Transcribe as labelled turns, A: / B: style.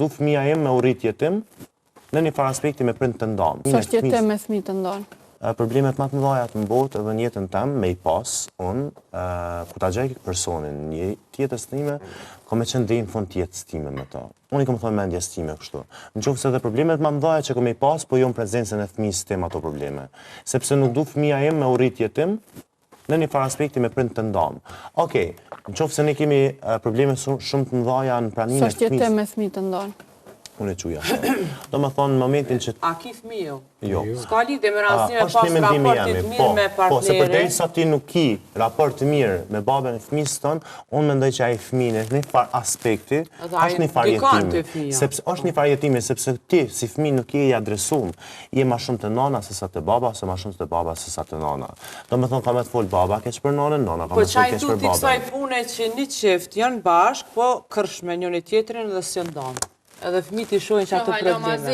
A: du fëmia jem me urrit jetim, në një farë aspekti me prind të ndonë.
B: Sa është jetim me fëmijë të ndonë?
A: Problemet më të mëdha të botë edhe në jetën tëm me I pas, unë, ku ta gjej personin një tjetës time, kom e qenë deri në fund të jetës time me ta. Unë I kom thënë mendjes time kështu. Nëse edhe problemet më të mëdha që kom I pas, po jo në prezencën e fëmijës tim ato probleme. Sepse nuk du fëmia jem me urrit jetim, në një farë aspekti me prind të ndonë. Okej, nëse ne kemi probleme shumë të mëdha në pranimin e fëmijës.
B: Sa është jetim me fëmijë të ndonë?
A: Unë e quja. Do më thonë në momentin që...
C: A ki fëmijë?
A: Jo.
C: S'ka lidhje me rastësinë pas raportit mirë me partnerin.
A: Po, se përderisa ti nuk ki raport të mirë me babën e fëmijës tonë, unë mendoj që ai fëmijë në një farë aspekti është një farë jetimi. Sepse është një farë jetimi, sepse ti si fëmijë nuk je I adresuar, je më shumë te nana se sa te baba, ose më shumë te baba se sa te nana. Do më thonë ka më të fol baba keq për nanën, nana ka më të fol keq për babën.
C: Po çaj kësaj pune që një çift janë bashkë, po kërshme njëri tjetrin dhe s'janë ndonë. Edhe fëmijët I shohin që ato probleme.